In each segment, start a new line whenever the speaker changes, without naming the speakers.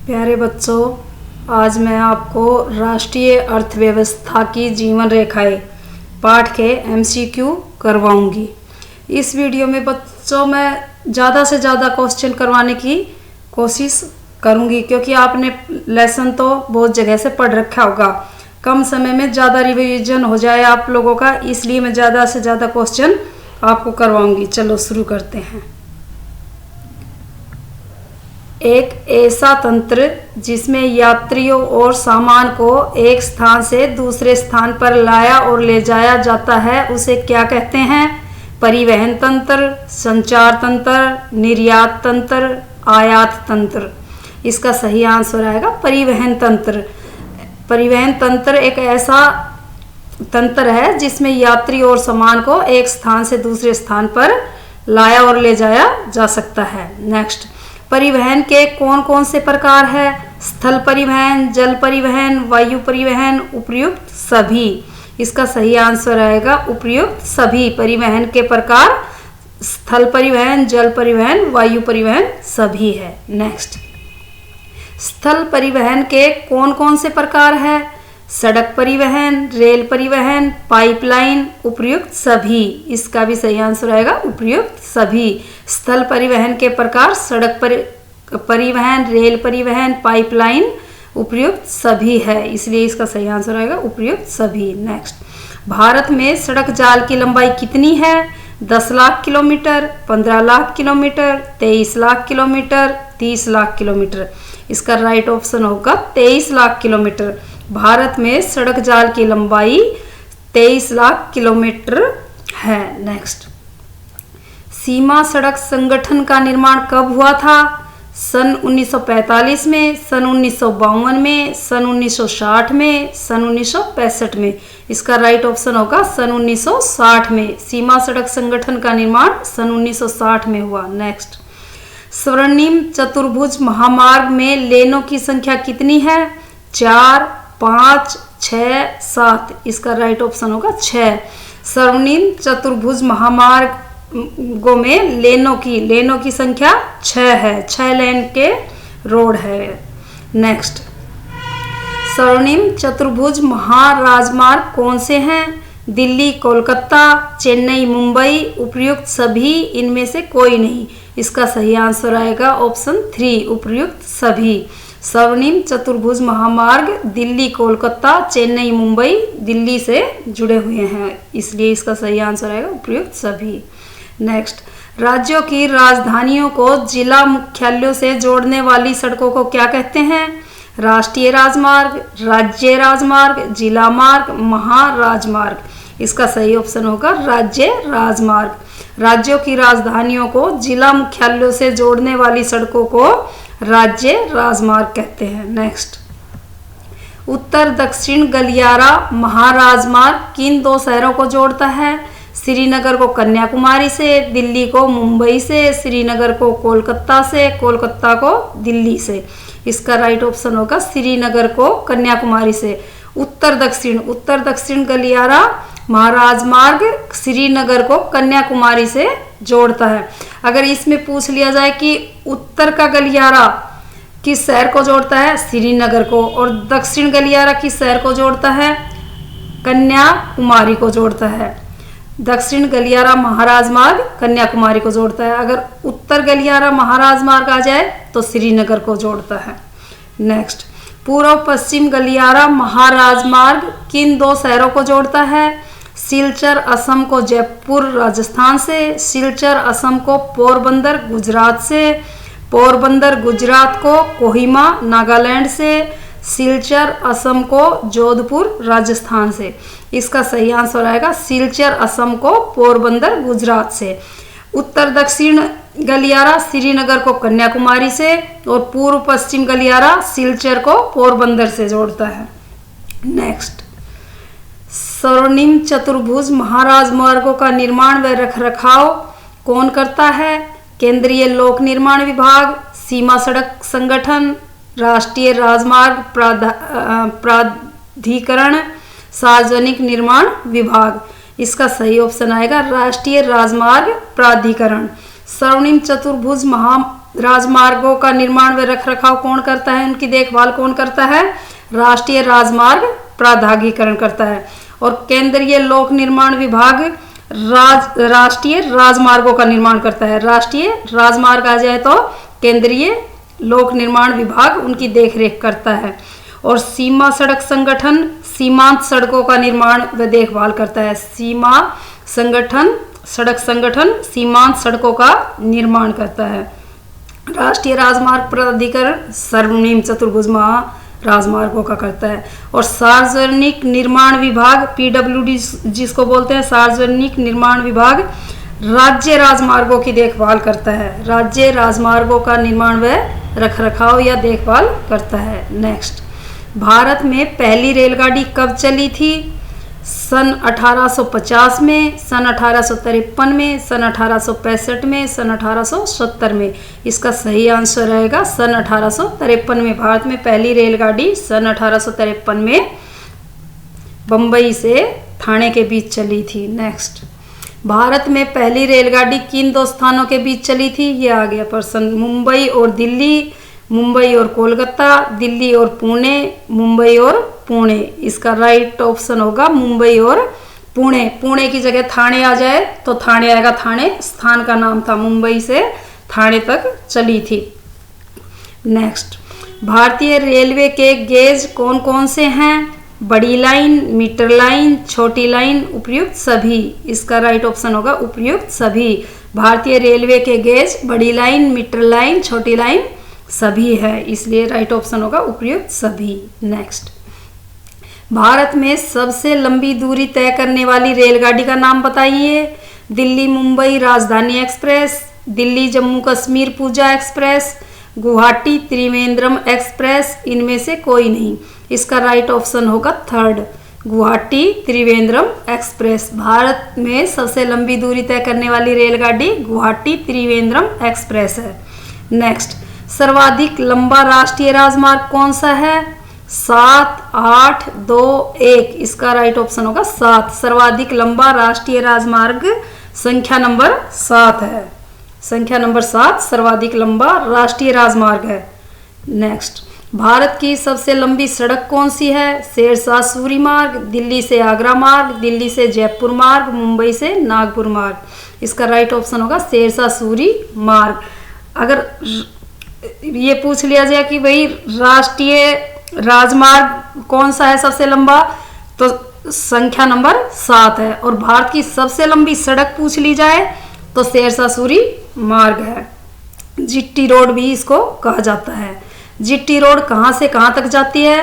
प्यारे बच्चों, आज मैं आपको राष्ट्रीय अर्थव्यवस्था की जीवन रेखाएं पाठ के MCQ करवाऊंगी। इस वीडियो में बच्चों मैं ज़्यादा से ज़्यादा क्वेश्चन करवाने की कोशिश करूंगी, क्योंकि आपने लेसन तो बहुत जगह से पढ़ रखा होगा। कम समय में ज़्यादा रिवीजन हो जाए आप लोगों का, इसलिए मैं ज़्यादा से ज़्यादा क्वेश्चन आपको करवाऊंगी। चलो शुरू करते हैं। एक ऐसा तंत्र जिसमें यात्रियों और सामान को एक स्थान से दूसरे स्थान पर लाया और ले जाया जाता है, उसे क्या कहते हैं? परिवहन तंत्र, संचार तंत्र, निर्यात तंत्र, आयात तंत्र। इसका सही आंसर आएगा परिवहन तंत्र। परिवहन तंत्र एक ऐसा तंत्र है जिसमें यात्री और सामान को एक स्थान से दूसरे स्थान पर लाया और ले जाया जा सकता है। नेक्स्ट, परिवहन के कौन कौन से प्रकार है? स्थल परिवहन, जल परिवहन, वायु परिवहन, उपयुक्त सभी। इसका सही आंसर आएगा उपयुक्त सभी। परिवहन के प्रकार स्थल परिवहन, जल परिवहन, वायु परिवहन सभी है। नेक्स्ट, स्थल परिवहन के कौन कौन से प्रकार है? सड़क परिवहन, रेल परिवहन, पाइपलाइन, उपयुक्त सभी। इसका भी सही आंसर आएगा उपयुक्त सभी। स्थल परिवहन के प्रकार सड़क परिवहन, रेल परिवहन, पाइपलाइन, उपयुक्त सभी है, इसलिए इसका सही आंसर आएगा उपयुक्त सभी। नेक्स्ट, भारत में सड़क जाल की लंबाई कितनी है? 10 lakh kilometre, 15 lakh kilometre, 23 lakh kilometre, 30 lakh kilometre. इसका राइट ऑप्शन होगा 23 लाख किलोमीटर। भारत में सड़क जाल की लंबाई 23 लाख किलोमीटर है। नेक्स्ट, सीमा सड़क संगठन का निर्माण कब हुआ था? सन 1945 में, सन 1952 में, सन 1960 में, सन 1965 में। इसका राइट ऑप्शन होगा सन 1960 में। सीमा सड़क संगठन का निर्माण सन 1960 में हुआ। नेक्स्ट, स्वर्णिम चतुर्भुज महामार्ग में लेनों की संख्या कितनी है? 4, 5, 6, 7। इसका राइट ऑप्शन होगा 6। स्वर्णिम चतुर्भुज महामार्गों में लेनों की संख्या 6 है। 6 लेन के रोड है। नेक्स्ट, स्वर्णिम चतुर्भुज महाराजमार्ग कौन से हैं? दिल्ली कोलकाता, चेन्नई मुंबई, उपयुक्त सभी, इनमें से कोई नहीं। इसका सही आंसर आएगा ऑप्शन 3 उपयुक्त सभी। स्वर्णिम चतुर्भुज महामार्ग दिल्ली कोलकाता, चेन्नई मुंबई, दिल्ली से जुड़े हुए हैं, इसलिए इसका सही आंसर आएगा उपयुक्त सभी। नेक्स्ट, राज्यों की राजधानियों को जिला मुख्यालयों से जोड़ने वाली सड़कों को क्या कहते हैं? राष्ट्रीय राजमार्ग, राज्य राजमार्ग, जिला मार्ग, महाराजमार्ग। इसका सही ऑप्शन होगा राज्य राजमार्ग। राज्यों की राजधानियों को जिला मुख्यालयों से जोड़ने वाली सड़कों को राज्य राजमार्ग कहते हैं। नेक्स्ट, उत्तर दक्षिण गलियारा महाराजमार्ग किन 2 शहरों को जोड़ता है? श्रीनगर को कन्याकुमारी से, दिल्ली को मुंबई से, श्रीनगर को कोलकाता से, कोलकाता को दिल्ली से। इसका राइट ऑप्शन होगा श्रीनगर को कन्याकुमारी से। उत्तर दक्षिण गलियारा महाराजमार्ग श्रीनगर को कन्याकुमारी से जोड़ता है। अगर इसमें पूछ लिया जाए कि उत्तर का गलियारा किस शहर को जोड़ता है? श्रीनगर को। और दक्षिण गलियारा किस शहर को जोड़ता है? कन्याकुमारी को जोड़ता है। दक्षिण गलियारा महाराजमार्ग कन्याकुमारी को जोड़ता है। अगर उत्तर गलियारा महाराजमार्ग आ जाए तो श्रीनगर को जोड़ता है। नेक्स्ट, पूर्व पश्चिम गलियारा महाराजमार्ग किन 2 शहरों को जोड़ता है? सिलचर असम को जयपुर राजस्थान से, सिलचर असम को पोरबंदर गुजरात से, पोरबंदर गुजरात को कोहिमा नागालैंड से, सिलचर असम को जोधपुर राजस्थान से। इसका सही आंसर आएगा सिलचर असम को पोरबंदर गुजरात से। उत्तर दक्षिण गलियारा श्रीनगर को कन्याकुमारी से और पूर्व पश्चिम गलियारा सिलचर को पोरबंदर से जोड़ता है। नेक्स्ट, स्वर्णिम चतुर्भुज महाराजमार्गों का निर्माण व रखरखाव कौन करता है? केंद्रीय लोक निर्माण विभाग, सीमा सड़क संगठन, राष्ट्रीय राजमार्ग प्राधिकरण, सार्वजनिक निर्माण विभाग। इसका सही ऑप्शन आएगा राष्ट्रीय राजमार्ग प्राधिकरण। स्वर्णिम चतुर्भुज राजमार्गों का निर्माण व रखरखाव कौन करता है, उनकी देखभाल कौन करता है? राष्ट्रीय राजमार्ग प्राधिकरण करता है। और केंद्रीय लोक निर्माण विभाग राष्ट्रीय राजमार्गों का निर्माण करता है। राष्ट्रीय राजमार्ग आ जाए तो केंद्रीय लोक निर्माण विभाग उनकी देखरेख करता है। और सीमा सड़क संगठन सीमांत सड़कों का निर्माण व देखभाल करता है। सीमा संगठन सड़क संगठन सीमांत सड़कों का निर्माण करता है। राष्ट्रीय राजमार्ग प्राधिकरण स्वर्णिम चतुर्भुज राजमार्गों का करता है। और सार्वजनिक निर्माण विभाग पीडब्ल्यूडी जिसको बोलते हैं, सार्वजनिक निर्माण विभाग राज्य राजमार्गों की देखभाल करता है। राज्य राजमार्गों का निर्माण व रखरखाव या देखभाल करता है। नेक्स्ट, भारत में पहली रेलगाड़ी कब चली थी? सन 1850 में, सन 1853 में, सन 1865 में, सन 1870 में। इसका सही आंसर रहेगा सन 1853 में। भारत में पहली रेलगाड़ी सन 1853 में बम्बई से ठाणे के बीच चली थी। नेक्स्ट, भारत में पहली रेलगाड़ी किन दो स्थानों के बीच चली थी? ये आ गया प्रश्न। मुंबई और दिल्ली, मुंबई और कोलकाता, दिल्ली और पुणे, मुंबई और पुणे। इसका राइट ऑप्शन होगा मुंबई और पुणे। पुणे की जगह थाने आ जाए तो थाने आएगा। थाने स्थान का नाम था, मुंबई से थाने तक चली थी। नेक्स्ट, भारतीय रेलवे के गेज कौन कौन से हैं? बड़ी लाइन, मीटर लाइन, छोटी लाइन, उपयुक्त सभी। इसका राइट ऑप्शन होगा उपयुक्त सभी। भारतीय रेलवे के गेज बड़ी लाइन, मीटर लाइन, छोटी लाइन सभी है, इसलिए राइट ऑप्शन होगा उपयुक्त सभी। नेक्स्ट, भारत में सबसे लंबी दूरी तय करने वाली रेलगाड़ी का नाम बताइए। दिल्ली मुंबई राजधानी एक्सप्रेस, दिल्ली जम्मू कश्मीर पूजा एक्सप्रेस, गुवाहाटी त्रिवेंद्रम एक्सप्रेस, इनमें से कोई नहीं। इसका राइट ऑप्शन होगा थर्ड, गुवाहाटी त्रिवेंद्रम एक्सप्रेस। भारत में सबसे लंबी दूरी तय करने वाली रेलगाड़ी गुवाहाटी त्रिवेंद्रम एक्सप्रेस है। नेक्स्ट, सर्वाधिक लंबा राष्ट्रीय राजमार्ग कौन सा है? 7, 8, 2, 1। इसका राइट ऑप्शन होगा 7। सर्वाधिक लंबा राष्ट्रीय राजमार्ग संख्या नंबर 7 है। संख्या नंबर 7 सर्वाधिक लंबा राष्ट्रीय राजमार्ग है। नेक्स्ट, भारत की सबसे लंबी सड़क कौन सी है? शेरशाह सूरी मार्ग, दिल्ली से आगरा मार्ग, दिल्ली से जयपुर मार्ग, मुंबई से नागपुर मार्ग। इसका राइट ऑप्शन होगा शेरशाह सूरी मार्ग। अगर ये पूछ लिया जाए कि भाई राष्ट्रीय राजमार्ग कौन सा है सबसे लंबा, तो संख्या नंबर 7 है। और भारत की सबसे लंबी सड़क पूछ ली जाए तो शेरशाह सूरी मार्ग है। जीटी रोड भी इसको कहा जाता है। जीटी रोड कहाँ से कहाँ तक जाती है?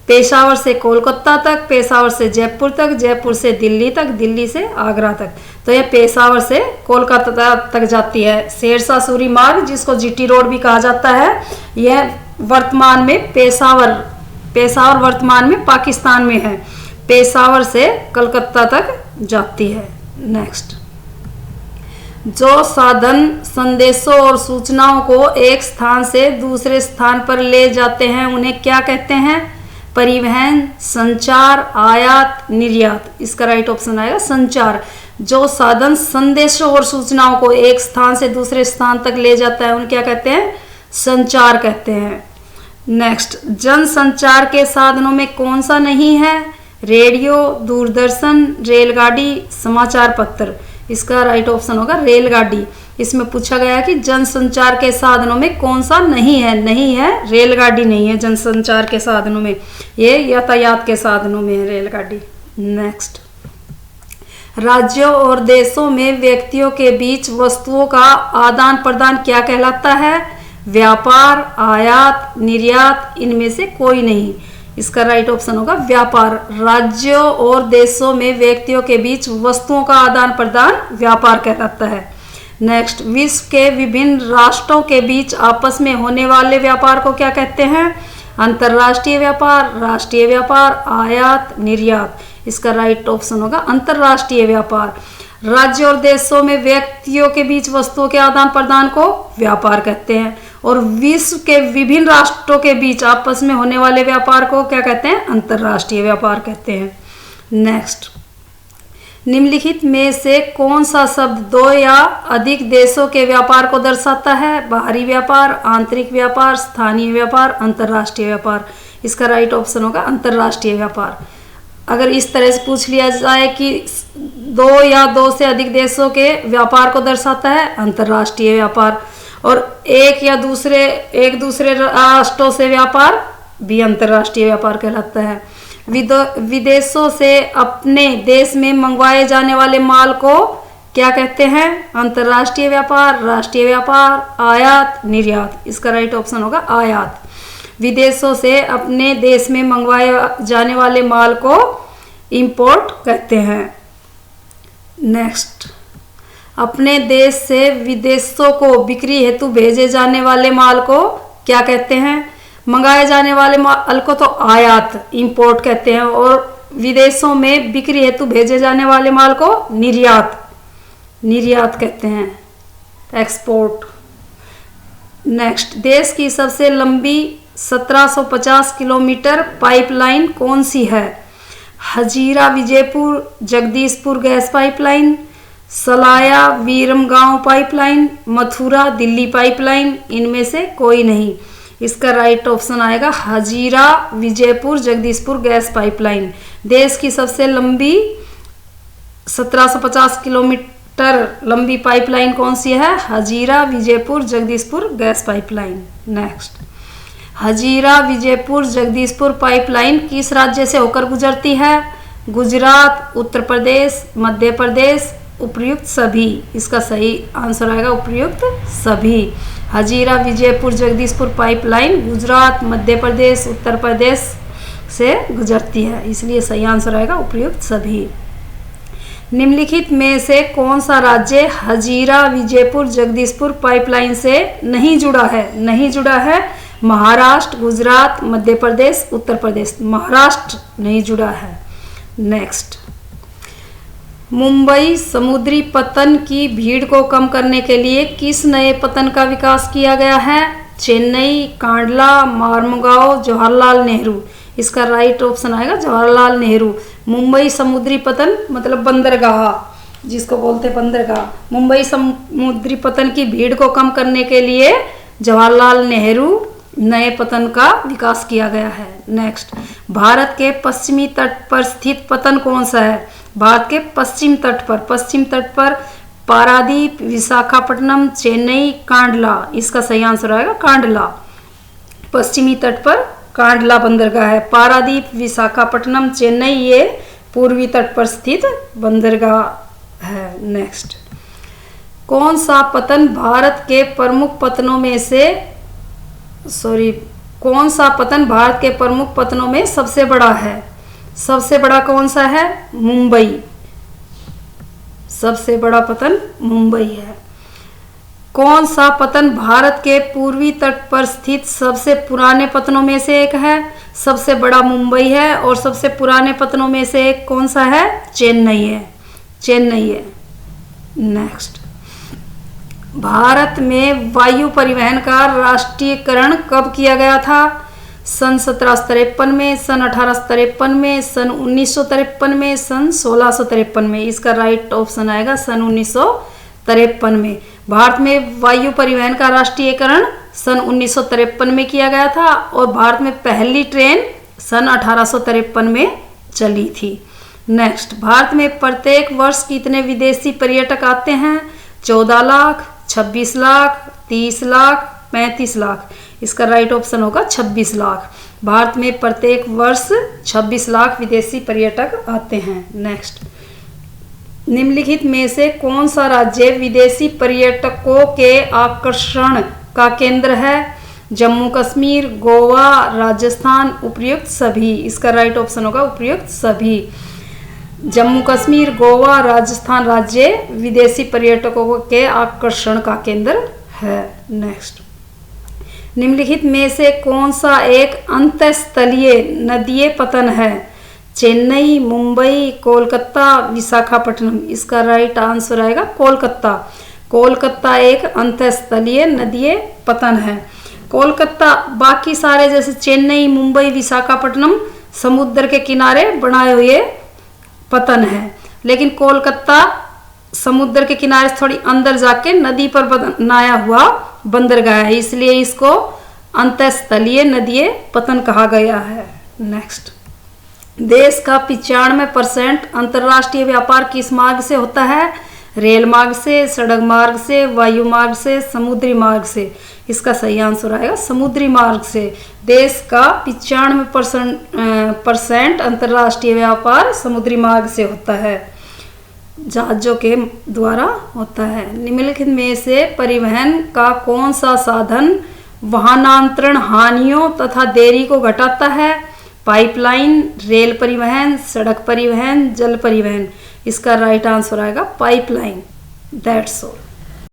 पेशावर से कोलकाता तक, पेशावर से जयपुर तक, जयपुर से दिल्ली तक, दिल्ली से आगरा तक। तो यह पेशावर से कोलकाता तक जाती है। शेरशाह सूरी मार्ग जिसको जीटी रोड भी कहा जाता है, यह वर्तमान में पेशावर वर्तमान में पाकिस्तान में है। पेशावर से कलकत्ता तक जाती है। नेक्स्ट, जो साधन संदेशों और सूचनाओं को एक स्थान से दूसरे स्थान पर ले जाते हैं उन्हें क्या कहते हैं? परिवहन, संचार, आयात, निर्यात। इसका राइट ऑप्शन आएगा संचार। जो साधन संदेशों और सूचनाओं को एक स्थान से दूसरे स्थान तक ले जाता है उन्हें क्या कहते हैं? संचार कहते हैं। नेक्स्ट, जन संचार के साधनों में कौन सा नहीं है? रेडियो, दूरदर्शन, रेलगाड़ी, समाचार पत्र। इसका राइट ऑप्शन होगा रेलगाड़ी। इसमें पूछा गया है कि जनसंचार के साधनों में कौन सा नहीं है? नहीं है, रेलगाड़ी नहीं है जनसंचार के साधनों में, ये यातायात के साधनों में है रेलगाड़ी। नेक्स्ट, राज्यों और देशों में व्यक्तियों के बीच वस्तुओं का आदान प्रदान क्या कहलाता है? व्यापार, आयात, निर्यात, इनमें से कोई नहीं। इसका राइट ऑप्शन होगा व्यापार। राज्यों और देशों में व्यक्तियों के बीच वस्तुओं का आदान प्रदान व्यापार कहलाता है। नेक्स्ट, विश्व के विभिन्न राष्ट्रों के बीच आपस में होने वाले व्यापार को क्या कहते हैं? अंतर्राष्ट्रीय व्यापार, राष्ट्रीय व्यापार, आयात, निर्यात। इसका राइट ऑप्शन होगा अंतर्राष्ट्रीय व्यापार। राज्य और देशों में व्यक्तियों के बीच वस्तुओं के आदान प्रदान को व्यापार कहते हैं और विश्व के विभिन्न राष्ट्रों के बीच आपस में होने वाले व्यापार को क्या कहते हैं? अंतर्राष्ट्रीय व्यापार कहते हैं। नेक्स्ट, निम्नलिखित में से कौन सा शब्द दो या अधिक देशों के व्यापार को दर्शाता है? बाहरी व्यापार, आंतरिक व्यापार, स्थानीय व्यापार, अंतर्राष्ट्रीय व्यापार। इसका राइट ऑप्शन होगा अंतर्राष्ट्रीय व्यापार। अगर इस तरह से पूछ लिया जाए कि दो या दो से अधिक देशों के व्यापार को दर्शाता है, अंतर्राष्ट्रीय व्यापार, और एक दूसरे राष्ट्रों से व्यापार भी अंतर्राष्ट्रीय व्यापार कहलाता है। विदेशों से अपने देश में मंगवाए जाने वाले माल को क्या कहते हैं? अंतर्राष्ट्रीय व्यापार, राष्ट्रीय व्यापार, आयात, निर्यात। इसका राइट ऑप्शन होगा आयात। विदेशों से अपने देश में मंगवाए जाने वाले माल को इंपोर्ट कहते हैं। नेक्स्ट, अपने देश से विदेशों को बिक्री हेतु भेजे जाने वाले माल को क्या कहते हैं? मंगाए जाने वाले माल को तो आयात, इंपोर्ट कहते हैं, और विदेशों में बिक्री हेतु भेजे जाने वाले माल को निर्यात कहते हैं, एक्सपोर्ट। नेक्स्ट, देश की सबसे लंबी 1750 किलोमीटर पाइपलाइन कौन सी है? Hazira Vijaypur Jagdishpur gas pipeline, सलाया वीरमगांव pipeline, Mathura Delhi pipeline. इनमें से कोई नहीं। इसका राइट ऑप्शन आएगा हजीरा विजयपुर जगदीशपुर गैस पाइपलाइन। देश की सबसे लंबी 1750 किलोमीटर लंबी पाइपलाइन कौन सी है? Hazira Vijaypur Jagdishpur gas pipeline. Next, Hazira Vijaypur Jagdishpur pipeline किस राज्य से होकर गुजरती है? गुजरात, उत्तर प्रदेश, मध्य प्रदेश, उपयुक्त सभी। इसका सही आंसर आएगा उपयुक्त सभी। हजीरा विजयपुर जगदीशपुर पाइपलाइन गुजरात, मध्य प्रदेश, उत्तर प्रदेश से गुजरती है, इसलिए सही आंसर आएगा उपयुक्त सभी। निम्नलिखित में से कौन सा राज्य हजीरा विजयपुर जगदीशपुर पाइपलाइन से नहीं जुड़ा है? महाराष्ट्र, गुजरात, मध्य प्रदेश, उत्तर प्रदेश। महाराष्ट्र नहीं जुड़ा है। नेक्स्ट, मुंबई समुद्री पतन की भीड़ को कम करने के लिए किस नए पतन का विकास किया गया है? चेन्नई, कांडला, मार्मुगांव, जवाहरलाल नेहरू। इसका राइट ऑप्शन आएगा जवाहरलाल नेहरू। मुंबई समुद्री पतन मतलब बंदरगाह, जिसको बोलते हैं बंदरगाह। मुंबई समुद्री पतन की भीड़ को कम करने के लिए जवाहरलाल नेहरू नए पतन का विकास किया गया है। नेक्स्ट, भारत के पश्चिमी तट पर स्थित पतन कौन सा है? भारत के पश्चिम तट पर पारादीप, विशाखापट्टनम, चेन्नई, कांडला। इसका सही आंसर आएगा कांडला। पश्चिमी तट पर कांडला बंदरगाह है। पारादीप, विशाखापट्टनम, चेन्नई ये पूर्वी तट पर स्थित बंदरगाह है। नेक्स्ट, कौन सा पतन भारत के प्रमुख पतनों में सबसे बड़ा है? सबसे बड़ा कौन सा है? मुंबई। सबसे बड़ा पतन मुंबई है। कौन सा पतन भारत के पूर्वी तट पर स्थित सबसे पुराने पतनों में से एक है? सबसे बड़ा मुंबई है और सबसे पुराने पतनों में से एक कौन सा है? चेन्नई है। नेक्स्ट, भारत में वायु परिवहन का राष्ट्रीयकरण कब किया गया था? सन 1753 में, सन 1853 में, सन 1953 में, सन 1653 में। इसका राइट ऑप्शन आएगा सन 1953 में। भारत में वायु परिवहन का राष्ट्रीयकरण सन 1953 में किया गया था और भारत में पहली ट्रेन सन 1853 में चली थी। नेक्स्ट, भारत में प्रत्येक वर्ष कितने विदेशी पर्यटक आते हैं? 14 लाख, 26 लाख, 30 लाख, 35 लाख। इसका राइट ऑप्शन होगा 26 लाख। भारत में प्रत्येक वर्ष 26 लाख विदेशी पर्यटक आते हैं। नेक्स्ट, निम्नलिखित में से कौन सा राज्य विदेशी पर्यटकों के आकर्षण का केंद्र है? जम्मू कश्मीर, गोवा, राजस्थान, उपयुक्त सभी। इसका राइट ऑप्शन होगा उपयुक्त सभी। जम्मू कश्मीर, गोवा, राजस्थान राज्य विदेशी पर्यटकों के आकर्षण का केंद्र है। नेक्स्ट, निम्नलिखित में से कौन सा एक अंतःस्थलीय नदीय पतन है? चेन्नई, मुंबई, कोलकाता, विशाखापट्टनम। इसका राइट आंसर आएगा कोलकाता। कोलकाता एक अंतःस्थलीय नदीय पतन है। कोलकाता बाकी सारे जैसे चेन्नई, मुंबई, विशाखापट्टनम समुद्र के किनारे बनाए हुए पतन है, लेकिन कोलकाता समुद्र के किनारे से थोड़ी अंदर जाके नदी पर बनाया हुआ बंदरगाह है, इसलिए इसको अंतःस्थलीय नदीय पतन कहा गया है। नेक्स्ट, देश का 95% अंतर्राष्ट्रीय व्यापार किस मार्ग से होता है? रेल मार्ग से, सड़क मार्ग से, वायु मार्ग से, समुद्री मार्ग से। इसका सही आंसर आएगा समुद्री मार्ग से। देश का 95% अंतर्राष्ट्रीय व्यापार समुद्री मार्ग से होता है, जहाजों के द्वारा होता है। निम्नलिखित में से परिवहन का कौन सा साधन वाहनांतरण हानियों तथा देरी को घटाता है? पाइपलाइन, रेल परिवहन, सड़क परिवहन, जल परिवहन। इसका राइट आंसर आएगा पाइपलाइन। That's all.